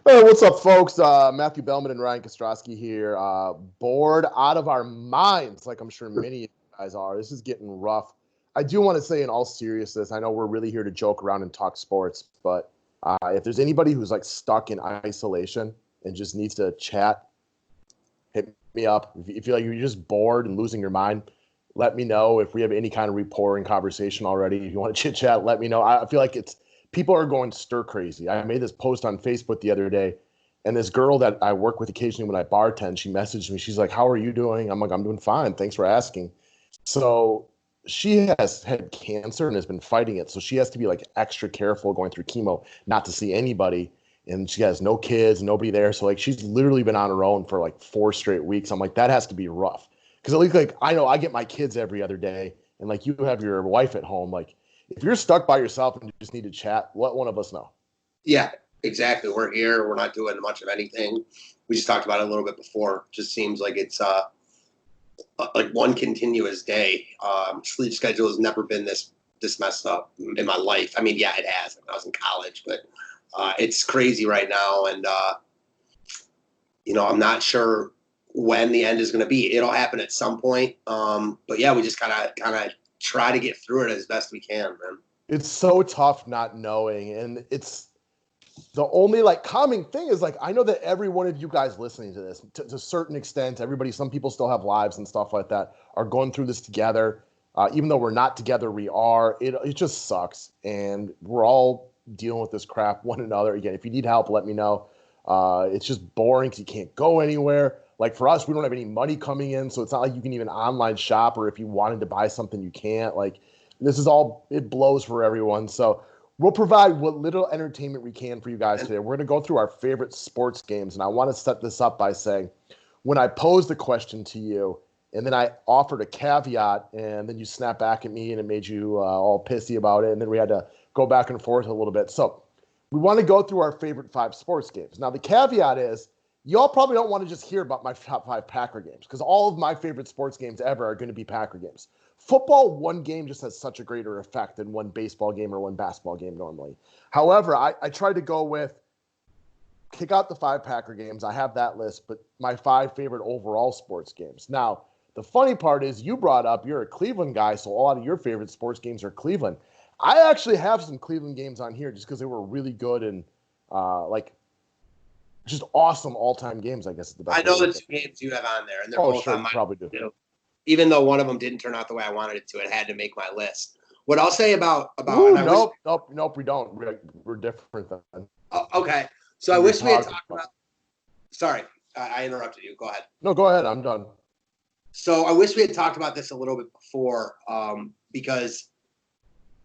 Hey, what's up, folks? Matthew Bellman and Ryan Kostrowski here. Bored out of our minds, like I'm sure many of you guys are. This is getting rough. I do want to say, in all seriousness, I know we're really here to joke around and talk sports, but if there's anybody who's like stuck in isolation and just needs to chat, hit me up. If you feel like you're just bored and losing your mind, let me know. If we have any kind of rapport and conversation already, if you want to chit chat, let me know. I feel like it's people are going stir crazy. I made this post on Facebook the other day, and this girl that I work with occasionally when I bartend, she messaged me. She's like, "How are you doing?" I'm like, "I'm doing fine. Thanks for asking." So she has had cancer and has been fighting it. So she has to be like extra careful going through chemo, not to see anybody. And she has no kids, nobody there. So like she's literally been on her own for like 4 straight weeks. I'm like, that has to be rough. Because at least like I know I get my kids every other day, and like you have your wife at home. Like if you're stuck by yourself and you just need to chat, let one of us know. Yeah, exactly. We're here. We're not doing much of anything. We just talked about it a little bit before. Just seems like it's like one continuous day. Sleep schedule has never been this messed up in my life. I mean, yeah, it has. When I was in college, but it's crazy right now, and I'm not sure when the end is going to be. It'll happen at some point. But yeah, we just kind of try to get through it as best we can, man. It's so tough not knowing, and it's the only like calming thing is like I know that every one of you guys listening to this, to a certain extent, everybody, some people still have lives and stuff like that, are going through this together. Even though we're not together, we are. It just sucks, and we're all dealing with this crap one another. Again, if you need help, let me know. It's just boring because you can't go anywhere. Like for us, we don't have any money coming in, so it's not like you can even online shop, or if you wanted to buy something, you can't. Like this is all, it blows for everyone. So we'll provide what little entertainment we can for you guys today. We're going to go through our favorite sports games, and I want to set this up by saying, when I posed the question to you, and then I offered a caveat, and then you snapped back at me, and it made you all pissy about it, and then we had to go back and forth a little bit. So we want to go through our favorite 5 sports games. Now, the caveat is, y'all probably don't want to just hear about my top 5 Packer games, because all of my favorite sports games ever are going to be Packer games. Football, one game just has such a greater effect than one baseball game or one basketball game normally. However, I tried to go with kick out the 5 Packer games. I have that list, but my 5 favorite overall sports games. Now, the funny part is you brought up you're a Cleveland guy, so a lot of your favorite sports games are Cleveland. I actually have some Cleveland games on here just because they were really good and like just awesome all-time games, I guess is the best I way know to the say two games you have on there, and they're Oh, both sure, on you my probably do. list. Even though one of them didn't turn out the way I wanted it to, it had to make my list. What I'll say about Ooh, and I wish. nope, we don't. We're different then. Oh, okay, so I We were wish we had talking talked about. about. Sorry, I interrupted you. Go ahead. No, go ahead. I'm done. So I wish we had talked about this a little bit before, because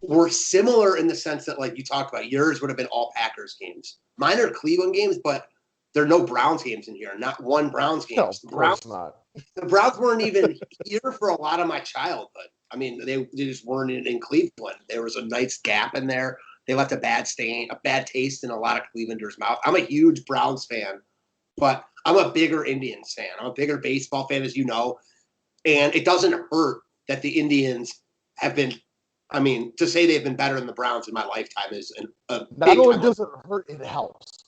we're similar in the sense that, like you talked about, yours would have been all Packers games. Mine are Cleveland games, but there are no Browns games in here. Not one Browns No, games. of course not. The Browns weren't even here for a lot of my childhood. I mean, they just weren't in Cleveland. There was a nice gap in there. They left a bad taste in a lot of Clevelanders' mouth. I'm a huge Browns fan, but I'm a bigger Indians fan. I'm a bigger baseball fan, as you know. And it doesn't hurt that the Indians have been, I mean, to say they've been better than the Browns in my lifetime is a Not big only time. does it hurt, it helps.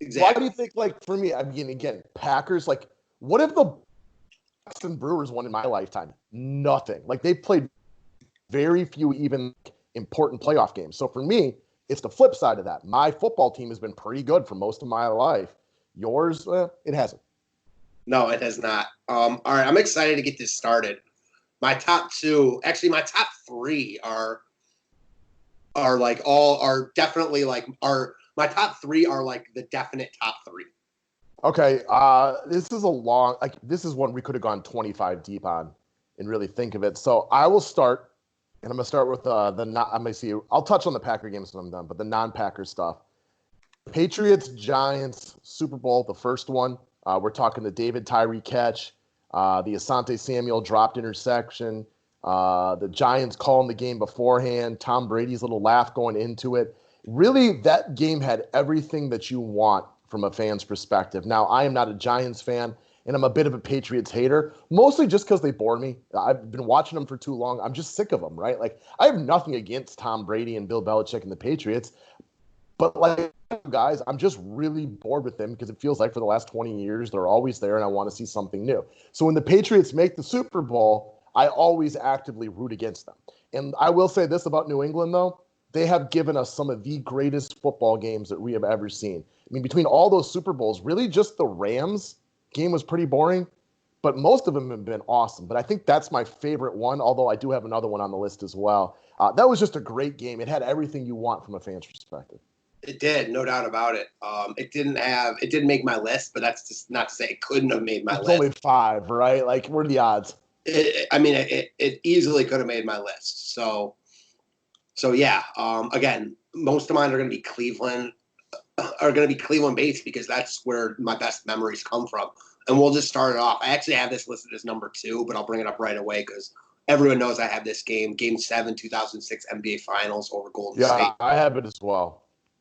Exactly. Why do you think, like, for me, I mean, again, Packers, like, what if the Boston Brewers won in my lifetime? Nothing. Like, they played very few even important playoff games. So for me, it's the flip side of that. My football team has been pretty good for most of my life. Yours, it hasn't. No, it has not. All right, I'm excited to get this started. My top two, actually, my top three are definitely like are my top three are like the definite top three. Okay, this is this is one we could have gone 25 deep on and really think of it. So I will start, and I'm gonna start with I'm gonna see. I'll touch on the Packer games when I'm done, but the non-Packer stuff. Patriots, Giants, Super Bowl, the first one. We're talking the David Tyree catch, the Asante Samuel dropped interception, the Giants calling the game beforehand, Tom Brady's little laugh going into it. Really, that game had everything that you want from a fan's perspective. Now, I am not a Giants fan, and I'm a bit of a Patriots hater, mostly just because they bore me. I've been watching them for too long. I'm just sick of them, right? Like, I have nothing against Tom Brady and Bill Belichick and the Patriots, But like guys, I'm just really bored with them because it feels like for the last 20 years they're always there, and I want to see something new. So when the Patriots make the Super Bowl, I always actively root against them. And I will say this about New England, though. They have given us some of the greatest football games that we have ever seen. I mean, between all those Super Bowls, really just the Rams game was pretty boring, but most of them have been awesome. But I think that's my favorite one, although I do have another one on the list as well. That was just a great game. It had everything you want from a fan's perspective. It did, no doubt about it. It didn't make my list, but that's just not to say it couldn't have made my list. It's only 5, right? Like, what are the odds? It easily could have made my list. So yeah. Again, most of mine are going to be Cleveland based because that's where my best memories come from. And we'll just start it off. I actually have this listed as number 2, but I'll bring it up right away because everyone knows I have this game, Game 7, 2006 NBA Finals over Golden State. Yeah, I have it as well.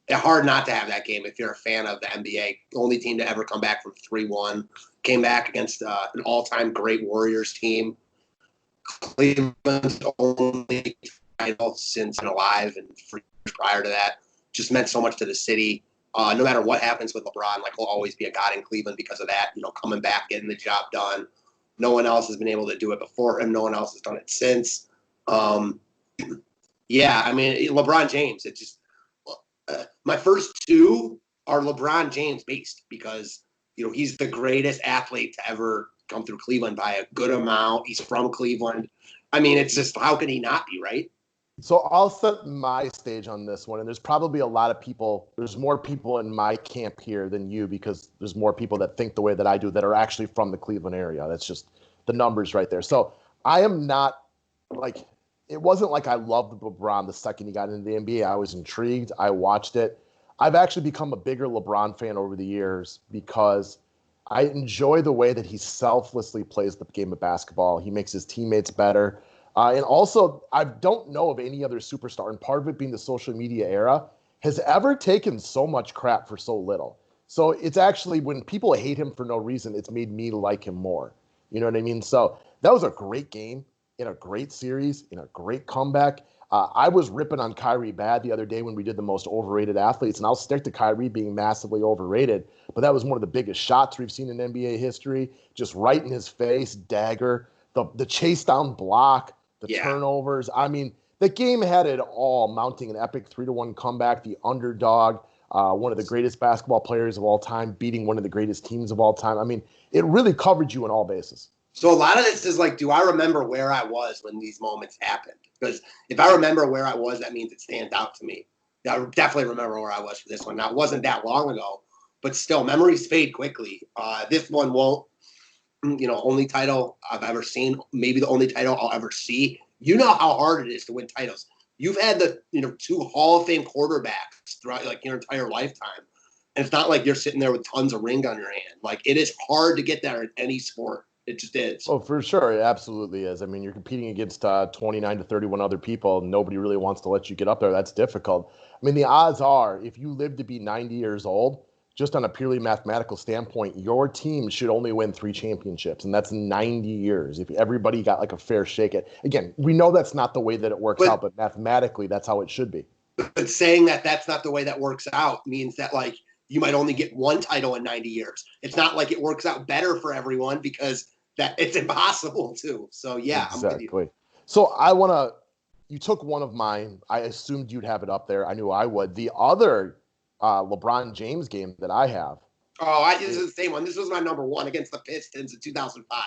It's hard not to have that game if you're a fan of the NBA. The only team to ever come back from 3-1. Came back against an all-time great Warriors team. Cleveland's only title since been alive, and prior to that, just meant so much to the city. No matter what happens with LeBron, like he'll always be a god in Cleveland because of that. You know, coming back, getting the job done. No one else has been able to do it before him. No one else has done it since. Yeah, I mean, LeBron James. It just my first 2 are LeBron James based because he's the greatest athlete to ever come through Cleveland by a good amount. He's from Cleveland. I mean, it's just how can he not be, right? So I'll set my stage on this one, and there's probably a lot of people. There's more people in my camp here than you because there's more people that think the way that I do that are actually from the Cleveland area. That's just the numbers right there. So I am not like it wasn't like I loved LeBron the second he got into the NBA. I was intrigued. I watched it. I've actually become a bigger LeBron fan over the years because I enjoy the way that he selflessly plays the game of basketball. He makes his teammates better. And also, I don't know of any other superstar, and part of it being the social media era, has ever taken so much crap for so little. So it's actually, when people hate him for no reason, it's made me like him more. You know what I mean? So that was a great game in a great series, in a great comeback. I was ripping on Kyrie bad the other day when we did the most overrated athletes, and I'll stick to Kyrie being massively overrated. But that was one of the biggest shots we've seen in NBA history. Just right in his face, dagger, the chase down block, the turnovers. I mean, the game had it all, mounting an epic 3-1 comeback, the underdog, one of the greatest basketball players of all time, beating one of the greatest teams of all time. I mean, it really covered you on all bases. So a lot of this is like, do I remember where I was when these moments happened? Because if I remember where I was, that means it stands out to me. I definitely remember where I was for this one. Now, it wasn't that long ago, but still, memories fade quickly. This one won't, only title I've ever seen, maybe the only title I'll ever see. You know how hard it is to win titles. You've had the, 2 Hall of Fame quarterbacks throughout like your entire lifetime. And it's not like you're sitting there with tons of ring on your hand. Like, it is hard to get there in any sport. It just is. Oh, for sure. It absolutely is. I mean, you're competing against 29 to 31 other people. Nobody really wants to let you get up there. That's difficult. I mean, the odds are if you live to be 90 years old, just on a purely mathematical standpoint, your team should only win 3 championships. And that's 90 years. If everybody got like a fair shake at, again, we know that's not the way that it works out, but mathematically, that's how it should be. But saying that that's not the way that works out means that like you might only get 1 title in 90 years. It's not like it works out better for everyone because that it's impossible to. So yeah, exactly. I'm with you. So you took one of mine. I assumed you'd have it up there. I knew I would. The other LeBron James game that I have. Oh, this is the same one. This was my number 1 against the Pistons in 2005.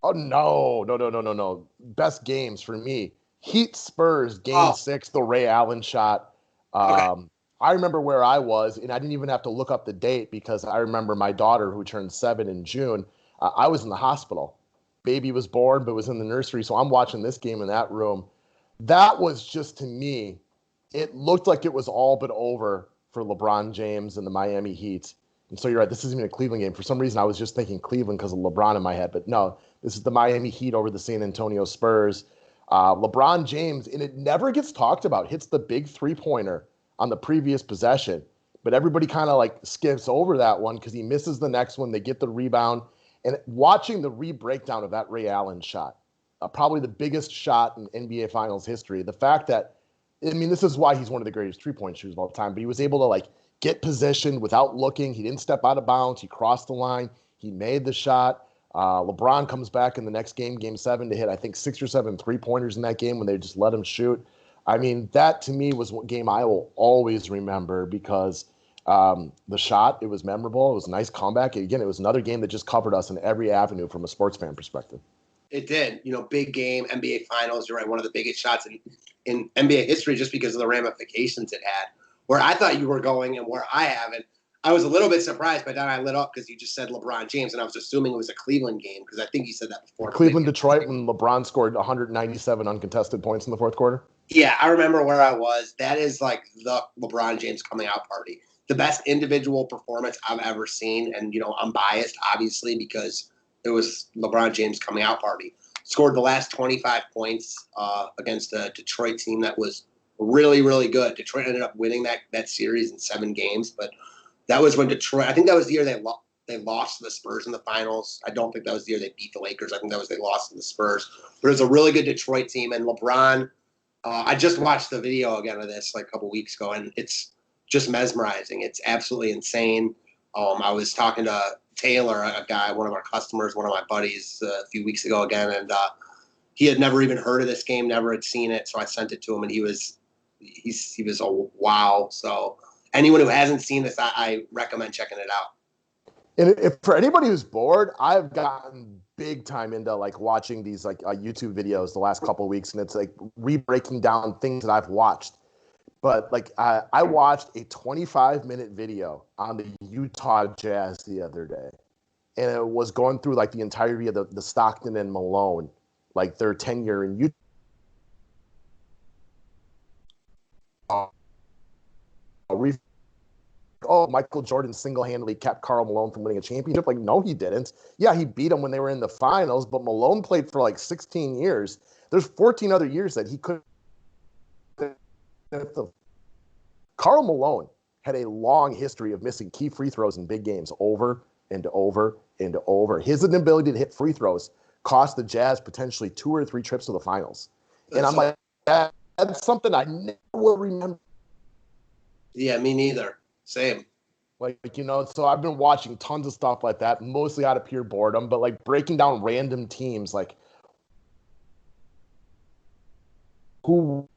Oh, no. Best games for me. Heat Spurs, game 6, the Ray Allen shot. Okay. I remember where I was, and I didn't even have to look up the date because I remember my daughter, who turned 7 in June, I was in the hospital. Baby was born, but was in the nursery, so I'm watching this game in that room. That was just, to me, it looked like it was all but over for LeBron James and the Miami Heat. And so you're right, this isn't even a Cleveland game. For some reason, I was just thinking Cleveland because of LeBron in my head. But no, this is the Miami Heat over the San Antonio Spurs. LeBron James, and it never gets talked about, hits the big three-pointer on the previous possession. But everybody kind of like skips over that one because he misses the next one. They get the rebound. And watching the re-breakdown of that Ray Allen shot, probably the biggest shot in NBA Finals history, the fact that I mean, this is why he's one of the greatest three-point shooters of all time, but he was able to like get positioned without looking. He didn't step out of bounds. He crossed the line. He made the shot. LeBron comes back in the next game, game 7, to hit, I think, 6 or 7 three-pointers in that game when they just let him shoot. I mean, that to me was one game I will always remember because the shot, it was memorable. It was a nice comeback. Again, it was another game that just covered us in every avenue from a sports fan perspective. It did. Big game, NBA Finals. You're right, one of the biggest shots in NBA history just because of the ramifications it had. Where I thought you were going and where I haven't, I was a little bit surprised, but then I lit up because you just said LeBron James, and I was assuming it was a Cleveland game because I think you said that before. Cleveland, Detroit, when LeBron scored 197 uncontested points in the fourth quarter. Yeah, I remember where I was. That is like the LeBron James coming out party. The best individual performance I've ever seen. And, I'm biased, obviously, because it was LeBron James coming out party. Scored the last 25 points against a Detroit team that was really, really good. Detroit ended up winning that series in 7 games. But that was when Detroit – I think that was the year they lost to the Spurs in the finals. I don't think that was the year they beat the Lakers. I think that was they lost to the Spurs. But it was a really good Detroit team. And LeBron – I just watched the video again of this like a couple weeks ago, and it's just mesmerizing. It's absolutely insane. I was talking to Taylor, a guy, one of our customers, one of my buddies, a few weeks ago again, and he had never even heard of this game, never had seen it. So I sent it to him, and he was a wow. So anyone who hasn't seen this, I recommend checking it out. And if for anybody who's bored, I've gotten big time into like watching these like YouTube videos the last couple of weeks, and it's like re-breaking down things that I've watched. But like I watched a 25-minute video on the Utah Jazz the other day, and it was going through like the entirety of the Stockton and Malone, like their tenure in Utah. Michael Jordan single-handedly kept Karl Malone from winning a championship. Like, no, he didn't. Yeah, he beat him when they were in the finals, but Malone played for like 16 years. There's 14 other years that he could. Karl Malone had a long history of missing key free throws in big games over and over and over. His inability to hit free throws cost the Jazz potentially 2 or 3 trips to the finals. And I'm like, that's something I never will remember. Yeah, me neither. Same. Like, so I've been watching tons of stuff like that, mostly out of pure boredom, but like breaking down random teams, like who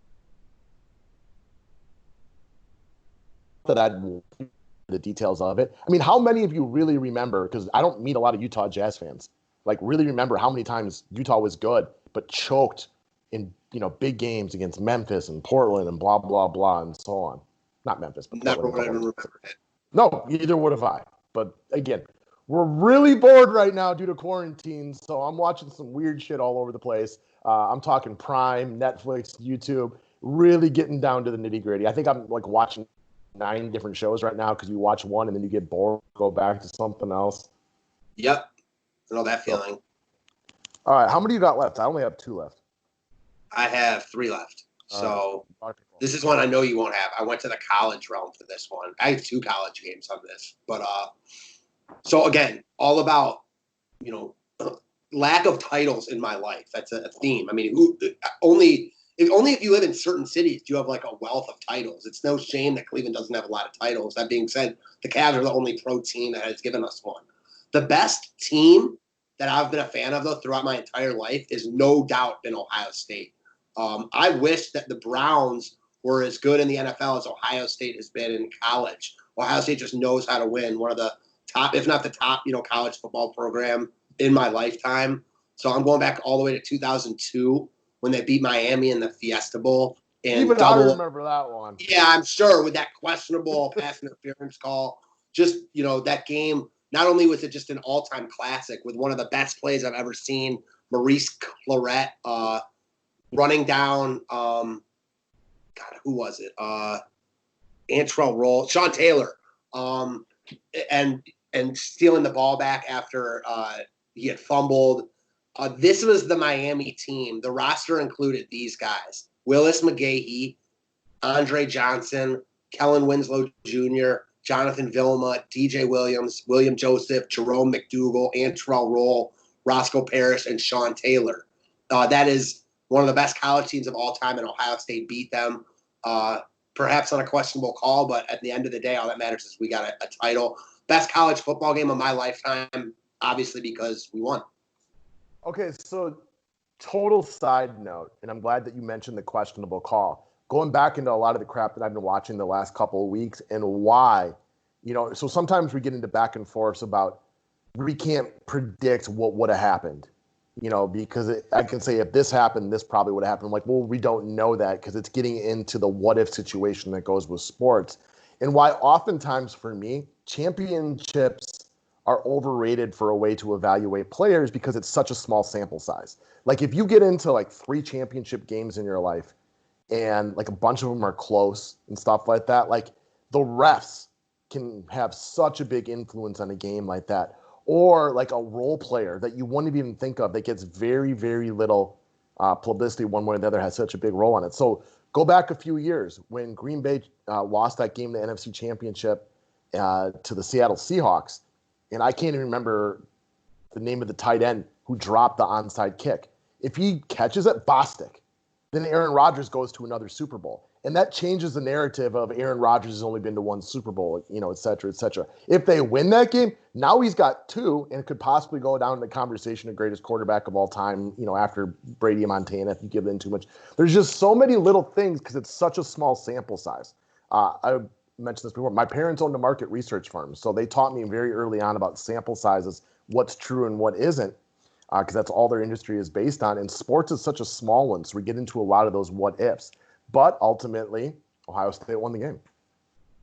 that I'd the details of it. I mean, how many of you really remember, because I don't meet a lot of Utah Jazz fans, like really remember how many times Utah was good, but choked in, big games against Memphis and Portland and blah, blah, blah, and so on. Not Memphis, but never would have remembered it. No, neither would have I. But again, we're really bored right now due to quarantine, so I'm watching some weird shit all over the place. I'm talking Prime, Netflix, YouTube, really getting down to the nitty gritty. I think I'm like watching 9 different shows right now because you watch one and then you get bored, go back to something else. Yep, I know that feeling. All right, how many you got left? I only have 2 left. I have 3 left. So this is one I know you won't have. I went to the college realm for this one. I have 2 college games on this. But so again, all about, lack of titles in my life. That's a theme. I mean, only if you live in certain cities do you have like a wealth of titles. It's no shame that Cleveland doesn't have a lot of titles. That being said, the Cavs are the only pro team that has given us one. The best team that I've been a fan of, though, throughout my entire life is no doubt been Ohio State. I wish that the Browns were as good in the NFL as Ohio State has been in college. Ohio State just knows how to win. One of the top, if not the top, college football program in my lifetime. So I'm going back all the way to 2002 when they beat Miami in the Fiesta Bowl. And even I remember that one. Yeah, I'm sure, with that questionable pass interference call. Just, that game, not only was it just an all-time classic with one of the best plays I've ever seen, Maurice Claret, running down, God, who was it? Antrell Roll, Sean Taylor, and stealing the ball back after he had fumbled. This was the Miami team. The roster included these guys: Willis McGahee, Andre Johnson, Kellen Winslow Jr., Jonathan Vilma, DJ Williams, William Joseph, Jerome McDougal, Antrell Roll, Roscoe Parrish, and Sean Taylor. That is one of the best college teams of all time, and Ohio State beat them. Perhaps on a questionable call, but at the end of the day, all that matters is we got a title. Best college football game of my lifetime, obviously because we won. Okay, so total side note, and I'm glad that you mentioned the questionable call. Going back into a lot of the crap that I've been watching the last couple of weeks and why, so sometimes we get into back and forths about we can't predict what would have happened, because I can say if this happened, this probably would have happened. I'm like, well, we don't know that because it's getting into the what if situation that goes with sports. And why oftentimes for me, championships are overrated for a way to evaluate players because it's such a small sample size. Like if you get into like 3 championship games in your life and like a bunch of them are close and stuff like that, like the refs can have such a big influence on a game like that. Or like a role player that you wouldn't even think of that gets very, very little publicity one way or the other has such a big role on it. So go back a few years when Green Bay lost that game, the NFC Championship, to the Seattle Seahawks. And I can't even remember the name of the tight end who dropped the onside kick. If he catches it, Bostic, then Aaron Rodgers goes to another Super Bowl. And that changes the narrative of Aaron Rodgers has only been to 1 Super Bowl, et cetera, et cetera. If they win that game, now he's got 2 and could possibly go down in the conversation of greatest quarterback of all time, after Brady and Montana, if you give in too much. There's just so many little things because it's such a small sample size. I mentioned this before. My parents owned a market research firm, so they taught me very early on about sample sizes, what's true and what isn't, because that's all their industry is based on. And sports is such a small one, so we get into a lot of those what ifs. But ultimately, Ohio State won the game.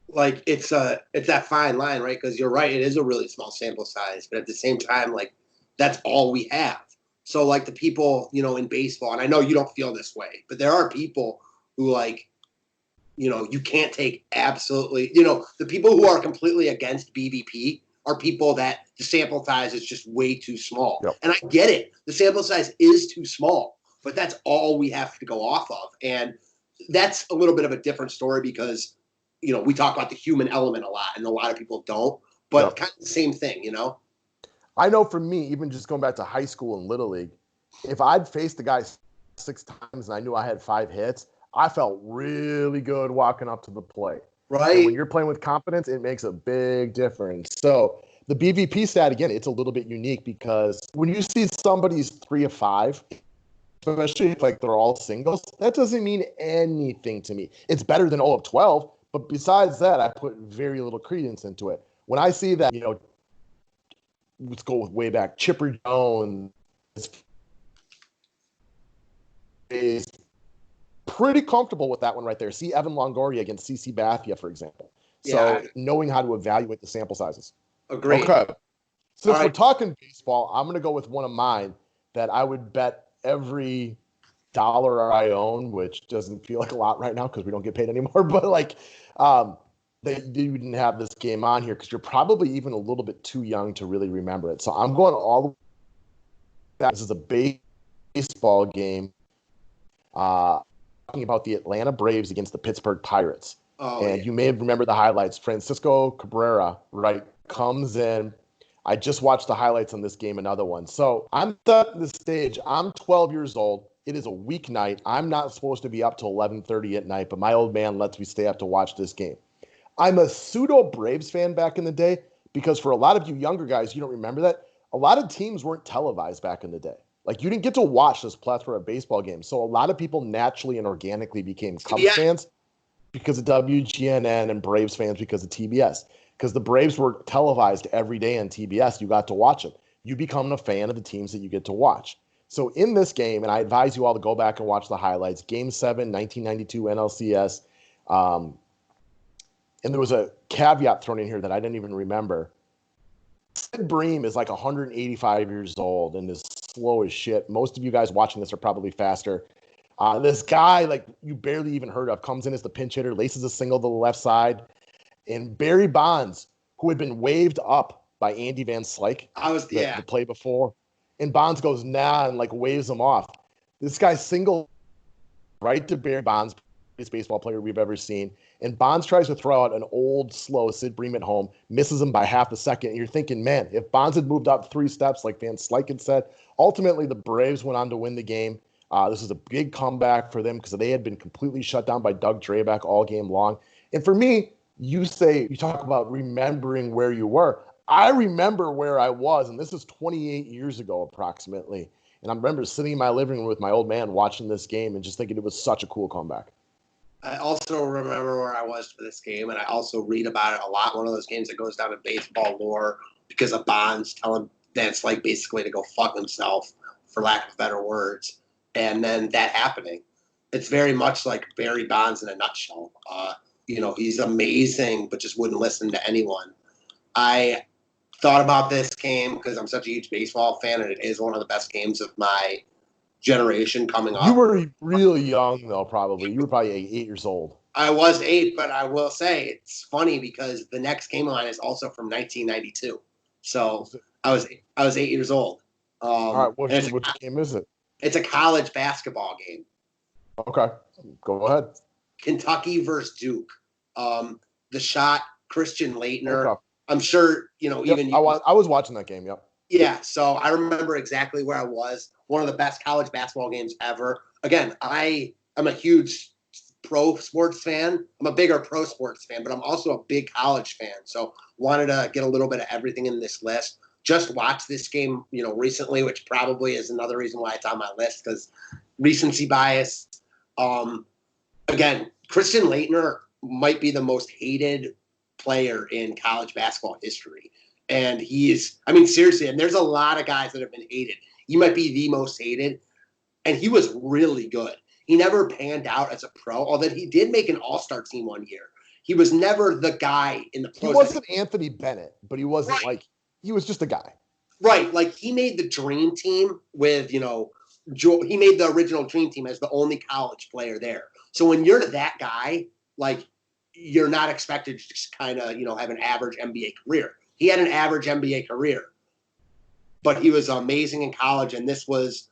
Like it's that fine line, right? Because you're right, it is a really small sample size, but at the same time, like that's all we have. So like the people, in baseball, and I know you don't feel this way, but there are people who like, you can't take absolutely, the people who are completely against BVP are people that the sample size is just way too small. Yep. And I get it. The sample size is too small, but that's all we have to go off of. And that's a little bit of a different story because, we talk about the human element a lot and a lot of people don't, but Yep. kind of the same thing, I know for me, even just going back to high school and Little League, if I'd faced the guy 6 times and I knew I had 5 hits, I felt really good walking up to the plate. Right. And when you're playing with confidence, it makes a big difference. So the BVP stat, again, it's a little bit unique because when you see somebody's 3 of 5, especially if like they're all singles, that doesn't mean anything to me. It's better than 0 of 12, but besides that, I put very little credence into it. When I see that, let's go way back, Chipper Jones is pretty comfortable with that one right there. See Evan Longoria against CC Bathia, for example. So knowing how to evaluate the sample sizes. Agreed. Okay. Since we're talking baseball, I'm going to go with one of mine that I would bet every dollar I own, which doesn't feel like a lot right now because we don't get paid anymore. But like, that you didn't have this game on here because you're probably even a little bit too young to really remember it. So I'm going all the way back. This is a baseball game. Talking about the Atlanta Braves against the Pittsburgh Pirates. You may have remembered the highlights. Francisco Cabrera, right, comes in. I just watched the highlights on this game, another one. So I'm at the stage. I'm 12 years old. It is a weeknight. I'm not supposed to be up till 11:30 at night, but my old man lets me stay up to watch this game. I'm a pseudo Braves fan back in the day because for a lot of you younger guys, you don't remember that. A lot of teams weren't televised back in the day. Like you didn't get to watch this plethora of baseball games. So a lot of people naturally and organically became Cubs fans because of WGNN and Braves fans because of TBS. Because the Braves were televised every day on TBS. You got to watch them. You become a fan of the teams that you get to watch. So in this game, and I advise you all to go back and watch the highlights, Game 7, 1992 NLCS. And there was a caveat thrown in here that I didn't even remember. Sid Bream is like 185 years old and is slow as shit. Most of you guys watching this are probably faster. This guy, like you barely even heard of, comes in as the pinch hitter, laces a single to the left side. And Barry Bonds, who had been waved up by Andy Van Slyke the play before, and Bonds goes, nah, and like waves him off. This guy single right to Barry Bonds, greatest baseball player we've ever seen. And Bonds tries to throw out an old, slow Sid Bream at home, misses him by half a second. And you're thinking, man, if Bonds had moved up 3 steps like Van Slyke had said, ultimately the Braves went on to win the game. This is a big comeback for them because they had been completely shut down by Doug Drabeck all game long. And for me, you talk about remembering where you were. I remember where I was, and this is 28 years ago approximately. And I remember sitting in my living room with my old man watching this game and just thinking it was such a cool comeback. I also remember where I was for this game, and I also read about it a lot. One of those games that goes down in baseball lore because of Bonds telling Vince, like, basically to go fuck himself, for lack of better words. And then that happening. It's very much like Barry Bonds in a nutshell. He's amazing, but just wouldn't listen to anyone. I thought about this game because I'm such a huge baseball fan, and it is one of the best games of my generation coming up. You were really young, though, probably. You were probably 8 years old. I was 8, but I will say it's funny because the next game line is also from 1992. So I was 8 years old. All right, which game is it? It's a college basketball game. Okay, go ahead. Kentucky versus Duke. The shot, Christian Laettner. Okay. I'm sure, even I was watching that game, yep. Yeah, so I remember exactly where I was. One of the best college basketball games ever. Again, I'm a huge pro sports fan. I'm a bigger pro sports fan, but I'm also a big college fan. So wanted to get a little bit of everything in this list. Just watched this game, recently, which probably is another reason why it's on my list because recency bias. Again, Christian Laettner might be the most hated player in college basketball history. And seriously, and there's a lot of guys that have been hated. He might be the most hated, and he was really good. He never panned out as a pro, although he did make an all-star team one year. He was never the guy in the pros. He wasn't Anthony Bennett, but he wasn't he was just a guy. Right. Like he made the dream team with, he made the original dream team as the only college player there. So when you're that guy, like you're not expected to just kind of, have an average NBA career. He had an average NBA career, but he was amazing in college. And this was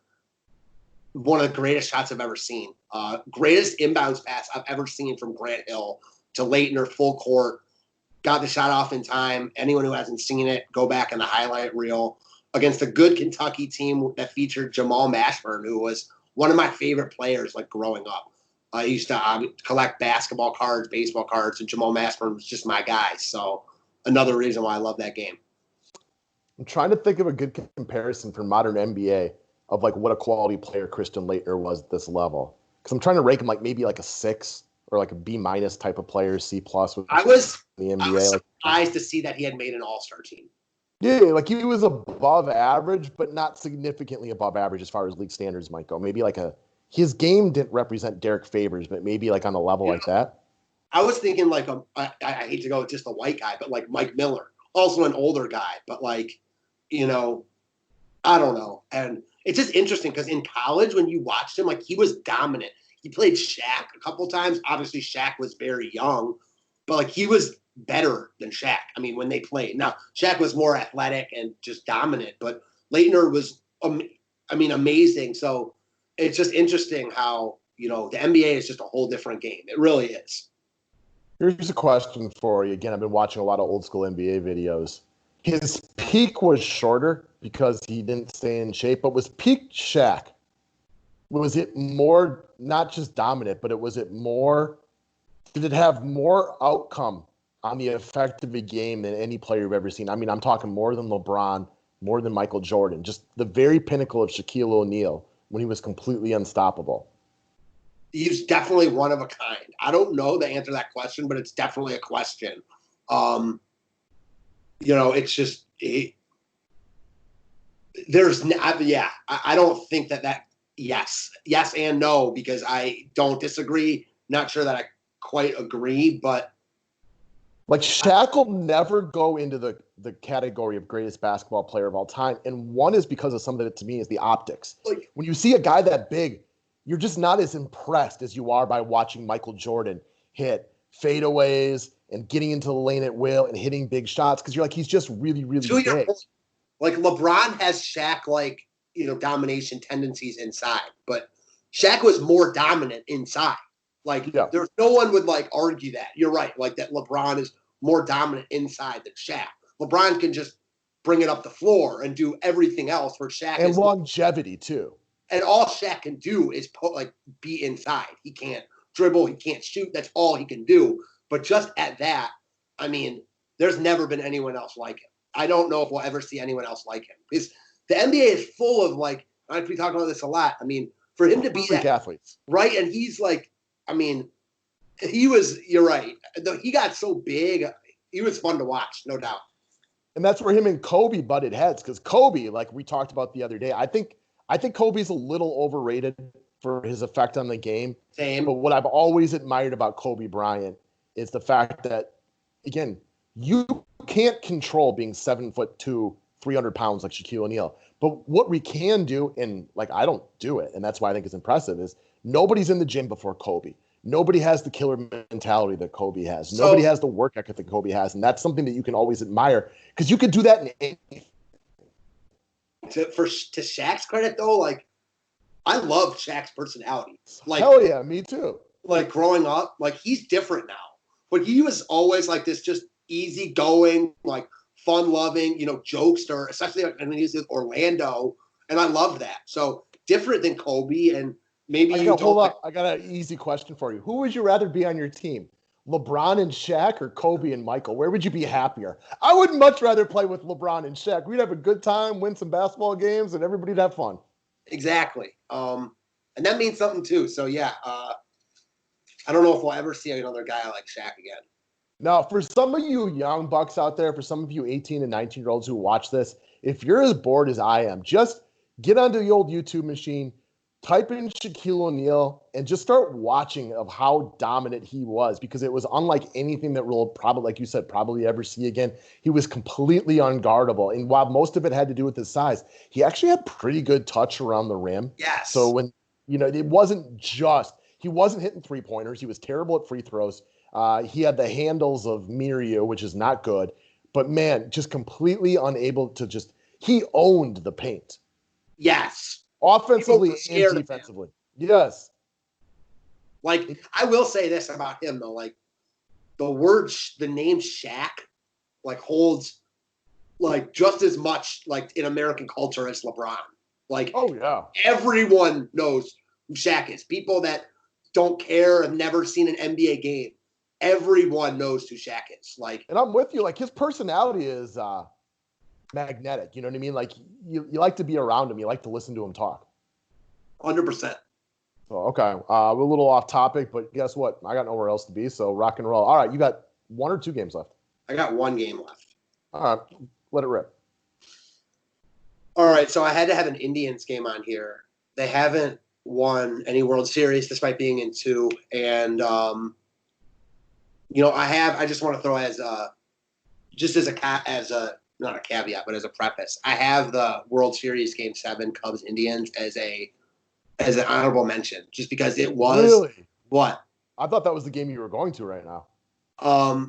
one of the greatest shots I've ever seen. Greatest inbounds pass I've ever seen from Grant Hill to Laettner, full court. Got the shot off in time. Anyone who hasn't seen it, go back in the highlight reel against a good Kentucky team that featured Jamal Mashburn, who was one of my favorite players like growing up. I used to collect basketball cards, baseball cards, and Jamal Mashburn was just my guy. So another reason why I love that game. I'm trying to think of a good comparison for modern NBA of like what a quality player Christian Laettner was at this level. Because I'm trying to rank him like maybe like a 6 or like a B- type of player, C+. I was the NBA. I was surprised to see that he had made an all-star team. Yeah, like he was above average, but not significantly above average as far as league standards might go. Maybe like his game didn't represent Derek Favors, but maybe like on a level like that. I was thinking like I hate to go with just a white guy, but like Mike Miller, also an older guy, but like, I don't know. And it's just interesting because in college, when you watched him, like he was dominant. He played Shaq a couple times. Obviously, Shaq was very young, but like he was better than Shaq. I mean, when they played. Now, Shaq was more athletic and just dominant, but Laettner was, amazing. So it's just interesting how, the NBA is just a whole different game. It really is. Here's a question for you. Again, I've been watching a lot of old school NBA videos. His peak was shorter because he didn't stay in shape, but was peak Shaq? Was it more, not just dominant, but did it have more outcome on the effect of a game than any player you've ever seen? I mean, I'm talking more than LeBron, more than Michael Jordan, just the very pinnacle of Shaquille O'Neal when he was completely unstoppable. He's definitely one of a kind. I don't know the answer to that question, but it's definitely a question. It's just, I don't think that yes and no, because I don't disagree. Not sure that I quite agree, but like Shaq will never go into the category of greatest basketball player of all time. And one is because of something that to me is the optics. Like when you see a guy that big, you're just not as impressed as you are by watching Michael Jordan hit fadeaways and getting into the lane at will and hitting big shots because you're like, he's just really, really big. Like LeBron has Shaq like, domination tendencies inside, but Shaq was more dominant inside. Like there's no one would like argue that. You're right. Like that LeBron is more dominant inside than Shaq. LeBron can just bring it up the floor and do everything else where Shaq and is longevity too. And all Shaq can do is be inside. He can't dribble. He can't shoot. That's all he can do. But just at that, I mean, there's never been anyone else like him. I don't know if we'll ever see anyone else like him. Because the NBA is full of I've been talking about this a lot. I mean, for him to be that athletes, right? And he's you're right. He got so big. He was fun to watch, no doubt. And that's where him and Kobe butted heads. Because Kobe, like we talked about the other day, I think Kobe's a little overrated for his effect on the game. Same. But what I've always admired about Kobe Bryant is the fact that, again, you can't control being 7'2", 300 pounds like Shaquille O'Neal. But what we can do, and I don't do it, and that's why I think it's impressive, is nobody's in the gym before Kobe. Nobody has the killer mentality that Kobe has. Nobody has the work ethic that Kobe has. And that's something that you can always admire because you could do that in anything. To Shaq's credit, though, I love Shaq's personality. Hell yeah, me too. Growing up, he's different now. But he was always this just easygoing, fun-loving, jokester, especially when he was with Orlando. And I loved that. So different than Kobe. And maybe hold up. I got an easy question for you. Who would you rather be on your team? LeBron and Shaq or Kobe and Michael? Where would you be happier? I would much rather play with LeBron and Shaq. We'd have a good time, win some basketball games, and everybody'd have fun. Exactly. And that means something too. So yeah, I don't know if we'll ever see another guy like Shaq again. Now, for some of you young bucks out there, for some of you 18 and 19-year-olds who watch this, if you're as bored as I am, just get onto the old YouTube machine, type in Shaquille O'Neal, and just start watching of how dominant he was, because it was unlike anything that we'll probably, like you said, probably ever see again. He was completely unguardable. And while most of it had to do with his size, he actually had pretty good touch around the rim. Yes. So when, it wasn't just, he wasn't hitting three-pointers. He was terrible at free throws. He had the handles of Mirio, which is not good. But, man, just completely unable to he owned the paint. Yes. Offensively and defensively. Yes. I will say this about him, though. The name Shaq, holds, just as much, in American culture as LeBron. Oh, yeah. Everyone knows who Shaq is. People that don't care, have never seen an NBA game. Everyone knows who Shaq is. And I'm with you. His personality is magnetic. You know what I mean? You like to be around him. You like to listen to him talk. 100%. So, okay. We're a little off topic, but guess what? I got nowhere else to be, so rock and roll. All right, you got 1 or 2 games left? I got 1 game left. All right, let it rip. All right, so I had to have an Indians game on here. They haven't won any World Series despite being in 2, and I just want to throw not a caveat, but as a preface, I have the World Series Game 7 Cubs Indians as an honorable mention, just because it was. Really? What? I thought that was the game you were going to right now.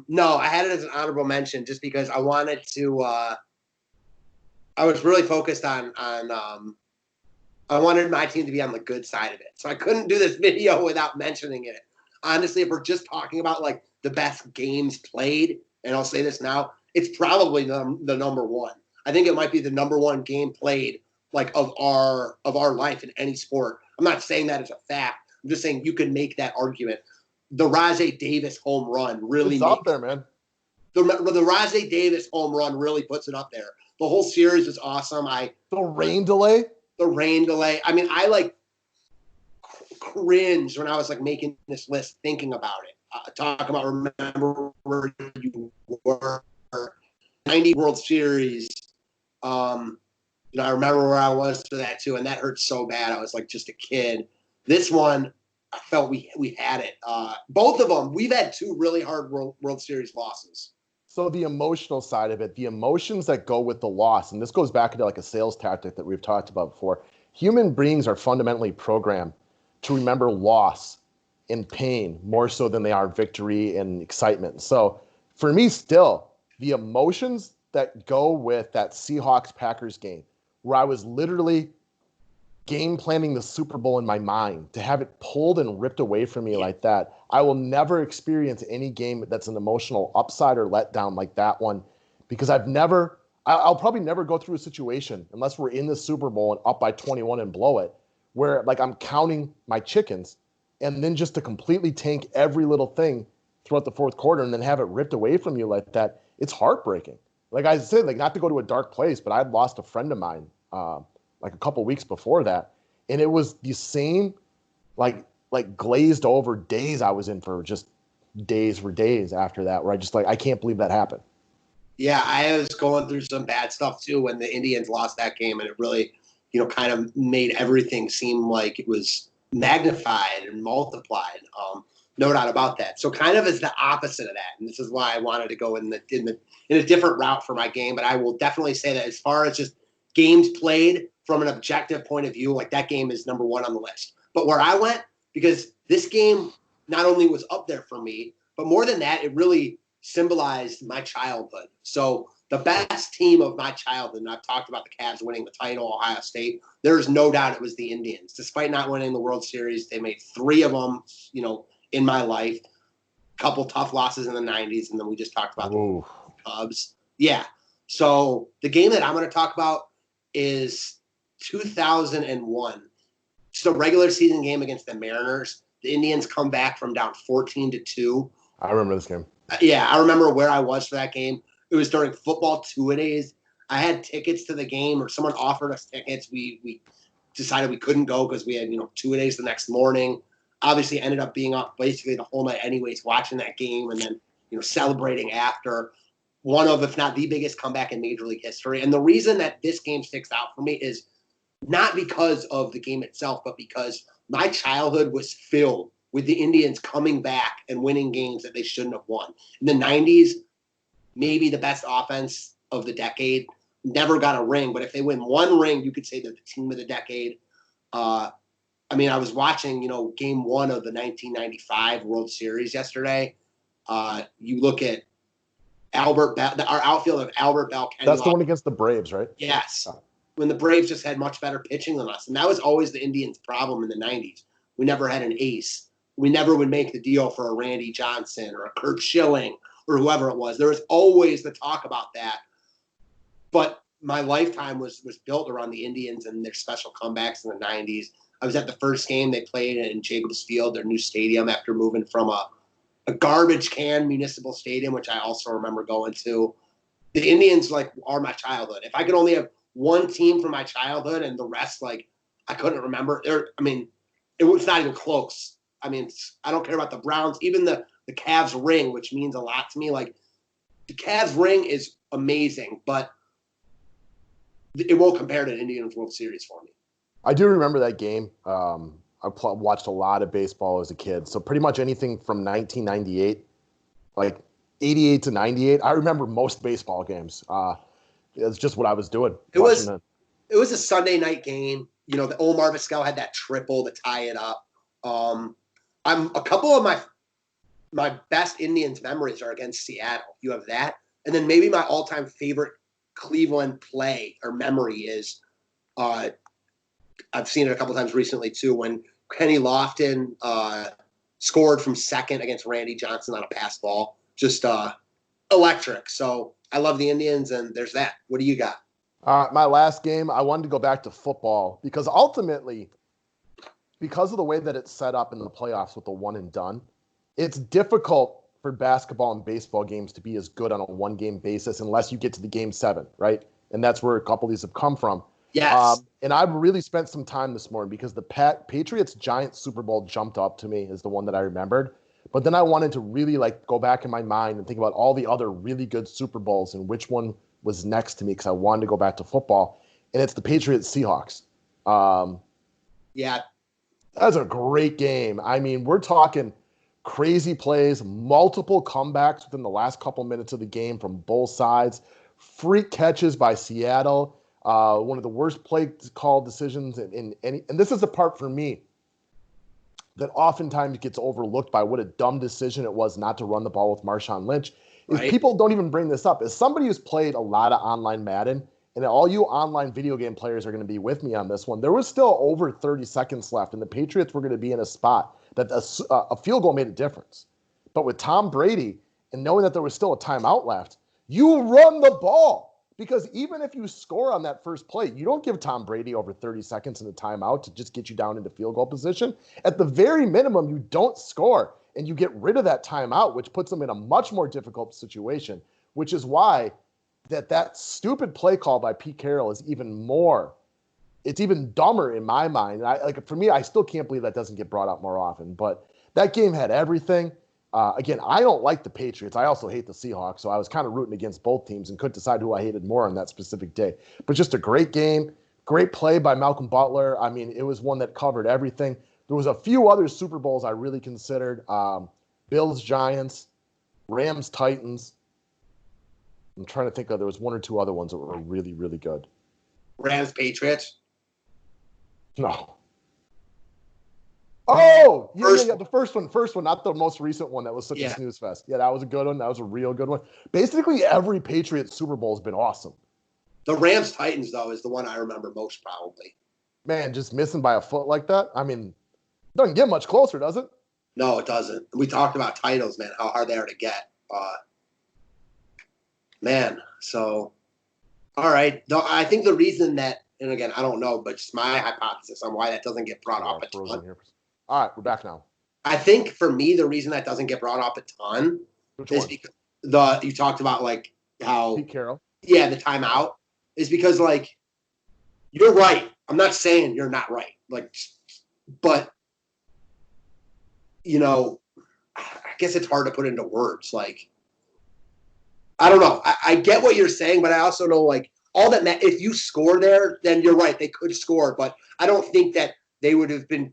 No, I had it as an honorable mention just because I wanted to. I was really focused on. I wanted my team to be on the good side of it, so I couldn't do this video without mentioning it. Honestly, if we're just talking about the best games played, and I'll say this now, it's probably the number 1. I think it might be the number 1 game played of our life in any sport. I'm not saying that as a fact. I'm just saying you could make that argument. The Rajay Davis home run really it's up there, man. The Rajay Davis home run really puts it up there. The whole series was awesome. The rain delay. I mean, I cringed when I was like making this list, thinking about it. Talk about remember where you were. 90 World Series. I remember where I was for that too, and that hurt so bad. I was like just a kid. This one, I felt we had it. Both of them, we've had two really hard World Series losses. So the emotional side of it, the emotions that go with the loss, and this goes back into like a sales tactic that we've talked about before. Human beings are fundamentally programmed to remember loss and pain more so than they are victory and excitement. So for me still, the emotions that go with that Seahawks-Packers game, where I was literally game planning the Super Bowl in my mind, to have it pulled and ripped away from me like that, I will never experience any game that's an emotional upside or letdown like that one, because I'll probably never go through a situation, unless we're in the Super Bowl and up by 21 and blow it, where like I'm counting my chickens, and then just to completely tank every little thing throughout the fourth quarter and then have it ripped away from you like that, it's heartbreaking. Like I said, like not to go to a dark place, but I'd lost a friend of mine like a couple weeks before that, and it was the same like glazed over days I was in for just days for days after that, where I just like I can't believe that happened. Yeah, I was going through some bad stuff too when the Indians lost that game, and it really, kind of made everything seem like it was magnified and multiplied. No doubt about that. So kind of as the opposite of that, and this is why I wanted to go in a different route for my game. But I will definitely say that as far as just games played from an objective point of view, like that game is number one on the list. But where I went, because this game not only was up there for me, but more than that, it really symbolized my childhood. So the best team of my childhood, and I've talked about the Cavs winning the title, Ohio State, there's no doubt it was the Indians. Despite not winning the World Series, they made 3 of them, in my life. A couple tough losses in the 90s, and then we just talked about the Cubs. Yeah. So the game that I'm going to talk about is 2001. It's a regular season game against the Mariners. The Indians come back from down 14-2. I remember this game. Yeah, I remember where I was for that game. It was during football two-a-days. I had tickets to the game, or someone offered us tickets. We decided we couldn't go because we had, two-a-days the next morning. Obviously, ended up being up basically the whole night anyways, watching that game and then, celebrating after. One of, if not the biggest comeback in Major League history. And the reason that this game sticks out for me is not because of the game itself, but because my childhood was filled with the Indians coming back and winning games that they shouldn't have won. In the 90s, maybe the best offense of the decade, never got a ring. But if they win one ring, you could say they're the team of the decade. I was watching, game 1 of the 1995 World Series yesterday. You look at Albert Bell, our outfield of Albert Bell. Kenny That's the one against the Braves, right? Yes. When the Braves just had much better pitching than us. And that was always the Indians' problem in the 90s. We never had an ace. We never would make the deal for a Randy Johnson or a Kurt Schilling or whoever it was. There was always the talk about that. But my lifetime was built around the Indians and their special comebacks in the 90s. I was at the first game they played in Jacobs Field, their new stadium, after moving from a garbage can municipal stadium, which I also remember going to. The Indians, are my childhood. If I could only have one team from my childhood and the rest, I couldn't remember. It was not even close. I don't care about the Browns. Even the Cavs ring, which means a lot to me. The Cavs ring is amazing, but it won't compare to the Indians World Series for me. I do remember that game. I watched a lot of baseball as a kid. So pretty much anything from 1998, 88 to 98. I remember most baseball games. It's just what I was doing. It was a Sunday night game. The Omar Vizquel had that triple to tie it up. A couple of my best Indians memories are against Seattle. You have that. And then maybe my all-time favorite Cleveland play or memory is I've seen it a couple times recently too, when Kenny Lofton scored from second against Randy Johnson on a pass ball. Just electric. So I love the Indians, and there's that. What do you got? My last game, I wanted to go back to football because ultimately, because of the way that it's set up in the playoffs with the one and done, it's difficult for basketball and baseball games to be as good on a one-game basis unless you get to the game 7, right? And that's where a couple of these have come from. Yes. And I've really spent some time this morning because the Patriots-Giants Super Bowl jumped up to me as the one that I remembered. But then I wanted to really go back in my mind and think about all the other really good Super Bowls and which one was next to me because I wanted to go back to football. And it's the Patriots-Seahawks. Yeah. That's a great game. We're talking crazy plays, multiple comebacks within the last couple minutes of the game from both sides, freak catches by Seattle. One of the worst play call decisions in any, and this is the part for me that oftentimes gets overlooked by what a dumb decision it was not to run the ball with Marshawn Lynch. Is right. People don't even bring this up. As somebody who's played a lot of online Madden, and all you online video game players are going to be with me on this one, there was still over 30 seconds left, and the Patriots were going to be in a spot that a field goal made a difference. But with Tom Brady, and knowing that there was still a timeout left, you run the ball. Because even if you score on that first play, you don't give Tom Brady over 30 seconds in a timeout to just get you down into field goal position. At the very minimum, you don't score and you get rid of that timeout, which puts them in a much more difficult situation, which is why that stupid play call by Pete Carroll is it's even dumber in my mind. For me, I still can't believe that doesn't get brought up more often, but that game had everything. Again, I don't like the Patriots. I also hate the Seahawks, so I was kind of rooting against both teams and couldn't decide who I hated more on that specific day. But just a great game, great play by Malcolm Butler. I mean, it was one that covered everything. There was a few other Super Bowls I really considered. Bills, Giants, Rams, Titans. I'm trying to think there was one or two other ones that were really, really good. Rams, Patriots? No. Oh, yeah, the first one, not the most recent one that was such a snooze fest. Yeah, that was a good one. That was a real good one. Basically, every Patriots Super Bowl has been awesome. The Rams Titans, though, is the one I remember most probably. Man, just missing by a foot like that. I mean, it doesn't get much closer, does it? No, it doesn't. We talked about titles, man, how hard they are to get. Man, so, all right. I think the reason that, and again, I don't know, but just my hypothesis on why that doesn't get brought up a ton. All right, we're back now. I think for me, the reason that doesn't get brought up a ton is because you talked about like how Pete Carroll. Yeah, the timeout is because like you're right. I'm not saying you're not right. Like, but I guess it's hard to put into words. Like, I don't know. I get what you're saying, but I also know like all that. If you score there, then you're right. They could score, but I don't think that they would have been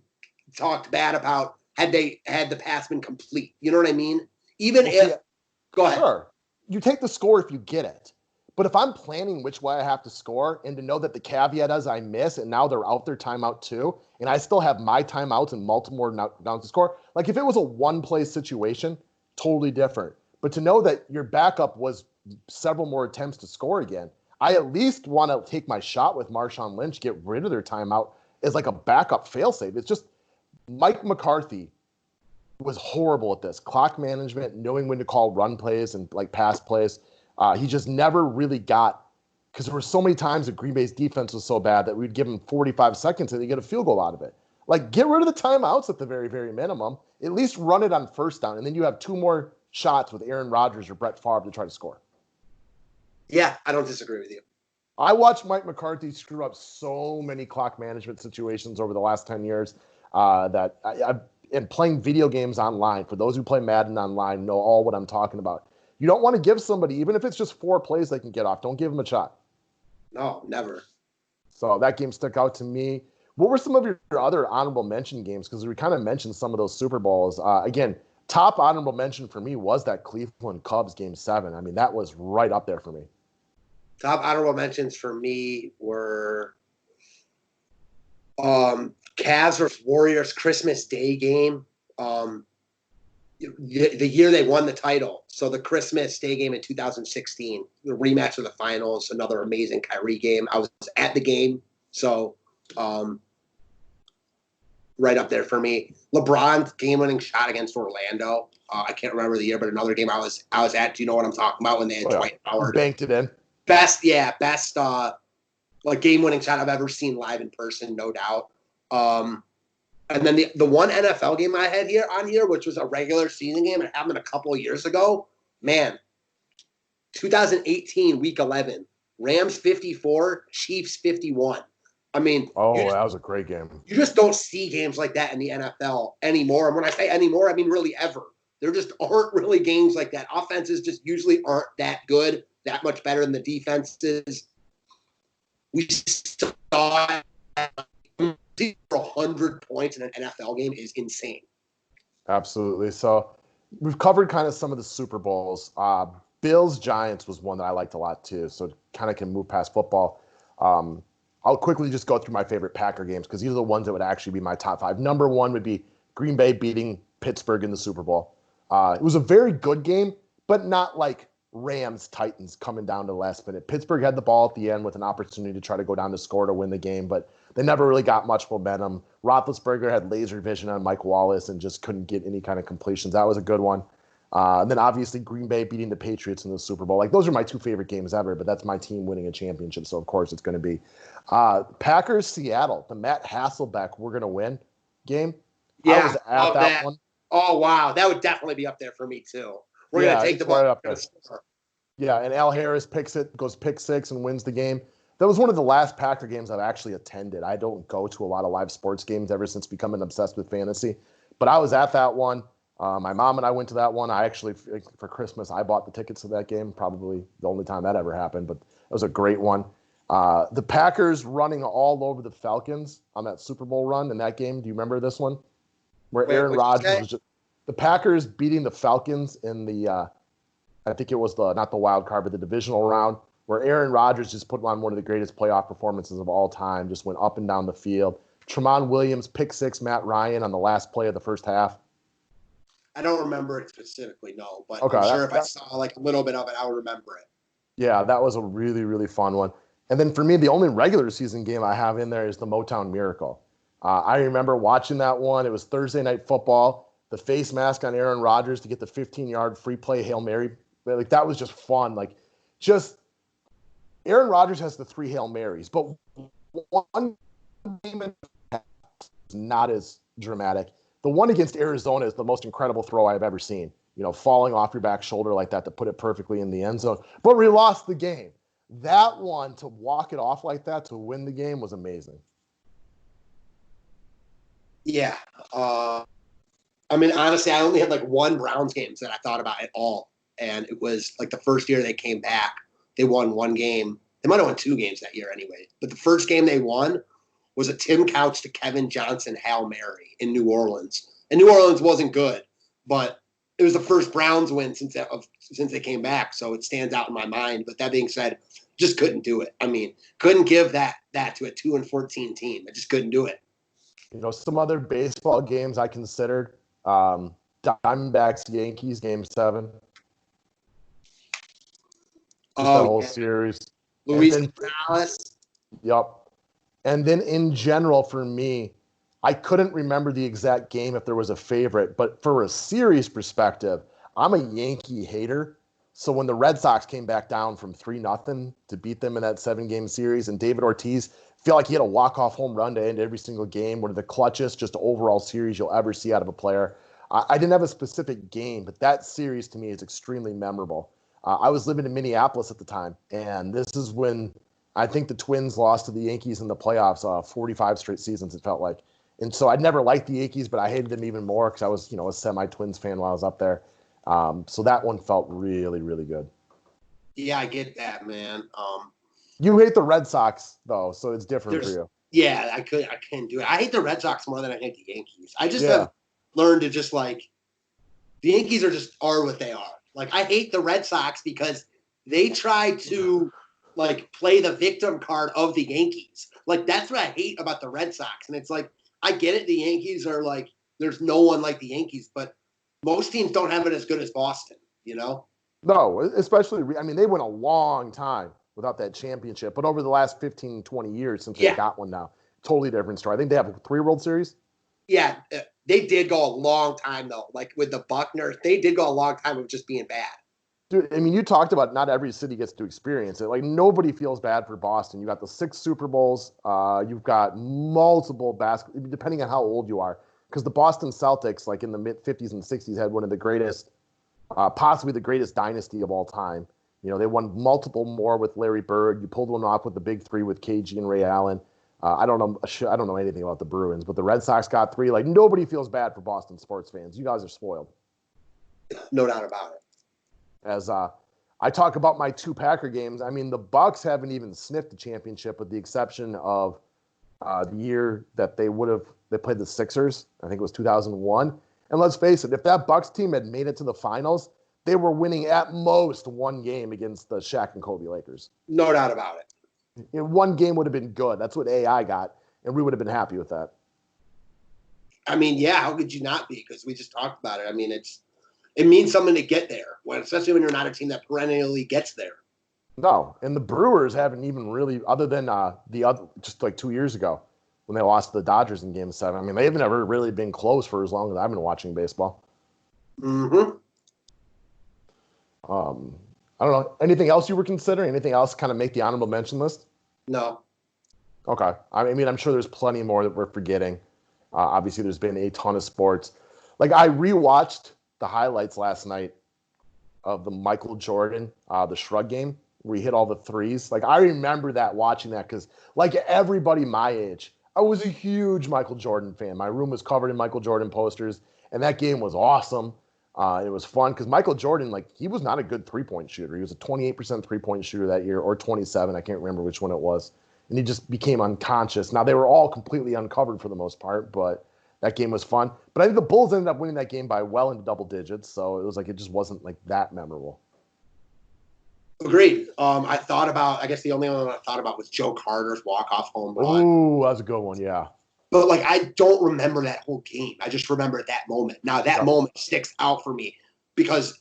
talked bad about had the pass been complete. You know what I mean? Go ahead. Sure. You take the score if you get it. But if I'm planning which way I have to score and to know that the caveat is I miss and now they're out their timeout too, and I still have my timeouts and multiple more down to score, like if it was a one-play situation, totally different. But to know that your backup was several more attempts to score again, I at least want to take my shot with Marshawn Lynch, get rid of their timeout as like a backup failsafe. It's just Mike McCarthy was horrible at this. Clock management, knowing when to call run plays and like pass plays. He just never really got, because there were so many times that Green Bay's defense was so bad that we'd give him 45 seconds and they get a field goal out of it. Like, get rid of the timeouts at the very, very minimum. At least run it on first down, and then you have two more shots with Aaron Rodgers or Brett Favre to try to score. Yeah, I don't disagree with you. I watched Mike McCarthy screw up so many clock management situations over the last 10 years that and playing video games online, for those who play Madden online, know all what I'm talking about. You don't want to give somebody, even if it's just 4 plays they can get off, don't give them a shot. No, never. So that game stuck out to me. What were some of your other honorable mention games? Because we kind of mentioned some of those Super Bowls. Again, top honorable mention for me was that Cleveland Cubs Game 7. I mean, that was right up there for me. Top honorable mentions for me were Cavs versus Warriors Christmas Day game. The year they won the title. So the Christmas Day game in 2016, the rematch of the finals, another amazing Kyrie game. I was at the game, so right up there for me. LeBron's game-winning shot against Orlando. I can't remember the year, but another game I was at. Do you know what I'm talking about when they had Dwight Howard? Banked it in. Best like game-winning shot I've ever seen live in person, no doubt. And then the one NFL game I had on here, which was a regular season game, it happened a couple of years ago. Man, 2018, week 11, Rams 54, Chiefs 51. I mean, that was a great game. You just don't see games like that in the NFL anymore. And when I say anymore, I mean really ever. There just aren't really games like that. Offenses just usually aren't that good, that much better than the defenses. We saw 100 points in an NFL game is insane. Absolutely. So we've covered kind of some of the Super Bowls. Bills Giants was one that I liked a lot too. So kind of can move past football. I'll quickly just go through my favorite Packer games because these are the ones that would actually be my top 5. Number 1 would be Green Bay beating Pittsburgh in the Super Bowl. It was a very good game, but not like Rams Titans coming down to the last minute. Pittsburgh had the ball at the end with an opportunity to try to go down to score to win the game, but they never really got much momentum. Roethlisberger had laser vision on Mike Wallace and just couldn't get any kind of completions. That was a good one. And then obviously Green Bay beating the Patriots in the Super Bowl. Like those are my two favorite games ever, but that's my team winning a championship. So of course it's going to be Packers Seattle, the Matt Hasselbeck we're going to win game. I was Yeah, at that one. Oh, wow. That would definitely be up there for me, too. We're going to take the ball. Right up there. Yeah, and Al Harris goes pick six and wins the game. That was one of the last Packer games I've actually attended. I don't go to a lot of live sports games ever since becoming obsessed with fantasy. But I was at that one. My mom and I went to that one. I actually, for Christmas, I bought the tickets to that game. Probably the only time that ever happened, but it was a great one. The Packers running all over the Falcons on that Super Bowl run in that game. Do you remember this one? Where Aaron Rodgers was just the Packers beating the Falcons in the I think it was not the wild card, but the divisional round, where Aaron Rodgers just put on one of the greatest playoff performances of all time, just went up and down the field. Tramon Williams, pick six, Matt Ryan on the last play of the first half. I don't remember it specifically, no, but okay, I'm sure if I saw like a little bit of it, I would remember it. Yeah, that was a really, really fun one. And then for me, the only regular season game I have in there is the Motown Miracle. I remember watching that one. It was Thursday Night Football. The face mask on Aaron Rodgers to get the 15-yard free play Hail Mary. Like that was just fun. Like just Aaron Rodgers has the 3 Hail Marys, but one game is not as dramatic. The one against Arizona is the most incredible throw I've ever seen. You know, falling off your back shoulder like that to put it perfectly in the end zone. But we lost the game. That one, to walk it off like that, to win the game, was amazing. Yeah. I mean, honestly, I only had like one Browns game that I thought about at all. And it was like the first year they came back. They won one game. They might have won 2 games that year anyway. But the first game they won was a Tim Couch to Kevin Johnson Hail Mary in New Orleans. And New Orleans wasn't good, but it was the first Browns win since they came back. So it stands out in my mind. But that being said, just couldn't do it. I mean, couldn't give that to a 2-14 team. I just couldn't do it. You know, some other baseball games I considered, Diamondbacks Yankees Game 7. Just the whole series. Luis Gonzalez. Yep. And then in general, for me, I couldn't remember the exact game if there was a favorite, but for a series perspective, I'm a Yankee hater. So when the Red Sox came back down from 3-0 to beat them in that 7-game series, and David Ortiz feel like he had a walk-off home run to end every single game, one of the clutchest just overall series you'll ever see out of a player. I didn't have a specific game, but that series to me is extremely memorable. I was living in Minneapolis at the time, and this is when I think the Twins lost to the Yankees in the playoffs 45 straight seasons, it felt like. And so I'd never liked the Yankees, but I hated them even more because I was, a semi-Twins fan while I was up there. So that one felt really, really good. Yeah, I get that, man. You hate the Red Sox, though, so it's different for you. Yeah, I can't do it. I hate the Red Sox more than I hate the Yankees. I just have learned to just the Yankees are what they are. Like, I hate the Red Sox because they try to play the victim card of the Yankees. Like, that's what I hate about the Red Sox. And it's like, I get it. The Yankees are there's no one like the Yankees, but most teams don't have it as good as Boston, No, especially, they went a long time without that championship, but over the last 15, 20 years since they got one now, totally different story. I think they have 3 World Series. Yeah, they did go a long time, though. Like with the Buckners, they did go a long time of just being bad. Dude, you talked about not every city gets to experience it. Like, nobody feels bad for Boston. You got the 6 Super Bowls. You've got multiple basketball, depending on how old you are. Because the Boston Celtics, in the mid-50s and 60s, had one of the greatest, possibly the greatest dynasty of all time. They won multiple more with Larry Bird. You pulled one off with the big 3 with KG and Ray Allen. I don't know anything about the Bruins, but the Red Sox got 3. Nobody feels bad for Boston sports fans. You guys are spoiled. No doubt about it. As I talk about my 2 Packer games, the Bucks haven't even sniffed the championship with the exception of the year that they played the Sixers. I think it was 2001. And let's face it, if that Bucks team had made it to the finals, they were winning at most 1 game against the Shaq and Kobe Lakers. No doubt about it. 1 game would have been good. That's what AI got, and we would have been happy with that. Yeah, how could you not be? Because we just talked about it. It means something to get there, especially when you're not a team that perennially gets there. No, and the Brewers haven't even really, other than just 2 years ago when they lost to the Dodgers in Game 7. They've never really been close for as long as I've been watching baseball. Mm-hmm. I don't know. Anything else you were considering? Anything else kind of make the honorable mention list? No. Okay. I mean, I'm sure there's plenty more that we're forgetting. Obviously, there's been a ton of sports. Like, I rewatched the highlights last night of the Michael Jordan, the shrug game, where he hit all the threes. Like, I remember that, watching that, because, like everybody my age, I was a huge Michael Jordan fan. My room was covered in Michael Jordan posters, and that game was awesome. It was fun because Michael Jordan, like, he was not a good three-point shooter. He was a 28% three-point shooter that year, or 27. I can't remember which one it was. And he just became unconscious. Now, they were all completely uncovered for the most part, but that game was fun. But I think the Bulls ended up winning that game by well into double digits, so it was like it just wasn't like that memorable. Agreed. I guess the only one I thought about was Joe Carter's walk-off home run. Ooh, that was a good one, yeah. But, like, I don't remember that whole game. I just remember that moment. Now, that moment sticks out for me because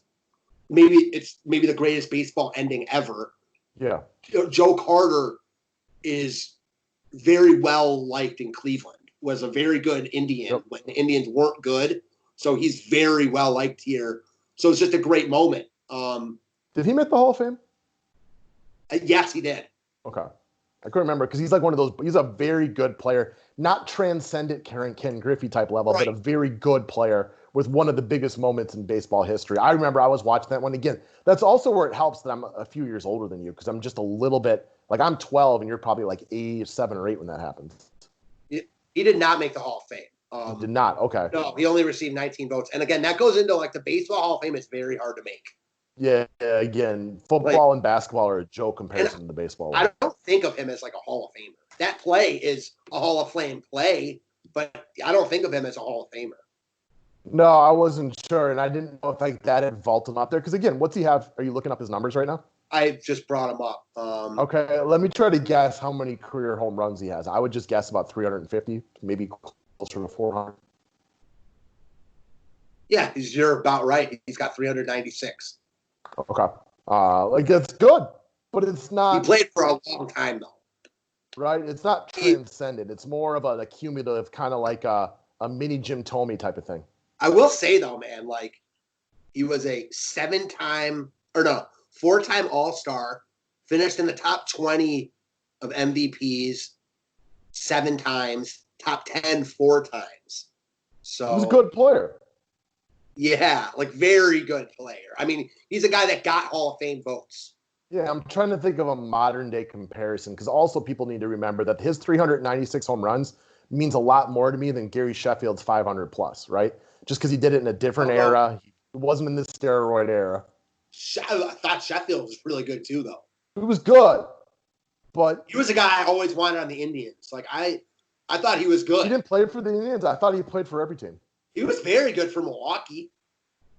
maybe it's the greatest baseball ending ever. Yeah. Joe Carter is very well liked in Cleveland, was a very good Indian when the Indians weren't good. So he's very well liked here. So it's just a great moment. Did he make the Hall of Fame? Yes, he did. Okay. I couldn't remember because he's like one of those, he's a very good player, not transcendent Ken Griffey type level, but a very good player with one of the biggest moments in baseball history. I remember I was watching that one again. That's also where it helps that I'm a few years older than you because I'm just a little bit, like I'm 12 and you're probably like 7 or 8 when that happens. He did not make the Hall of Fame. He did not? Okay. No, he only received 19 votes. And again, that goes into like the baseball Hall of Fame is very hard to make. Yeah, again, football and basketball are a joke comparison to the baseball one. I don't think of him as like a Hall of Famer. That play is a Hall of Fame play, but I don't think of him as a Hall of Famer. No, I wasn't sure, and I didn't know if like that had vaulted him up there. Because again, what's he have? Are you looking up his numbers right now? I just brought him up. Okay, let me try to guess how many career home runs he has. I would just guess about 350, maybe closer to 400. Yeah, you're about right. He's got 396. Okay. Like that's good, but it's not. He played for a long time though. Right? It's not transcendent. It's more of an accumulative, kind of like a mini Jim Thome type of thing. I will say though, man, like he was a 4-time All-Star, finished in the top 20 of MVPs 7 times, top 10 4 times. So he was a good player. Yeah, like very good player. I mean, he's a guy that got Hall of Fame votes. Yeah, I'm trying to think of a modern day comparison because also people need to remember that his 396 home runs means a lot more to me than Gary Sheffield's 500 plus, right? Just because he did it in a different era. He wasn't in the steroid era. I thought Sheffield was really good too, though. He was good, but he was a guy I always wanted on the Indians. Like I thought he was good. He didn't play for the Indians. I thought he played for every team. He was very good for Milwaukee.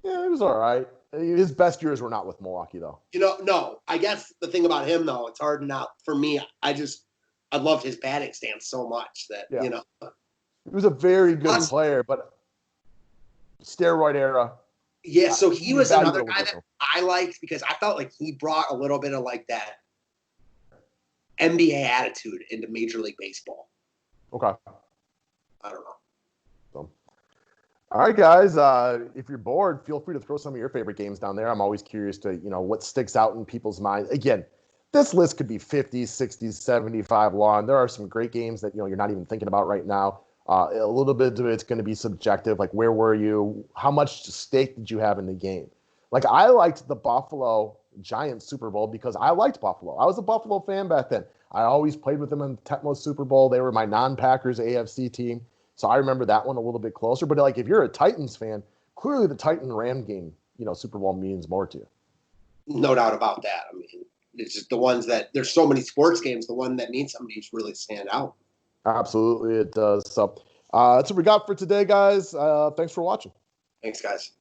Yeah, he was all right. His best years were not with Milwaukee, though. No. I guess the thing about him, though, it's hard not for me. I loved his batting stance so much that he was a very good player, but steroid era. Yeah, so he was another guy that I liked because I felt like he brought a little bit of like that NBA attitude into Major League Baseball. Okay. I don't know. All right, guys. If you're bored, feel free to throw some of your favorite games down there. I'm always curious to, what sticks out in people's minds. Again, this list could be 50, 60, 75 long. There are some great games that, you're not even thinking about right now. A little bit of it's going to be subjective. Like, where were you? How much stake did you have in the game? Like, I liked the Buffalo Giants Super Bowl because I liked Buffalo. I was a Buffalo fan back then. I always played with them in the Tetmos Super Bowl. They were my non-Packers AFC team. So I remember that one a little bit closer. But like, if you're a Titans fan, clearly the Titan-Ram game, Super Bowl means more to you. No doubt about that. I mean, it's just the ones that there's so many sports games. The one that means something really stand out. Absolutely, it does. So that's what we got for today, guys. Thanks for watching. Thanks, guys.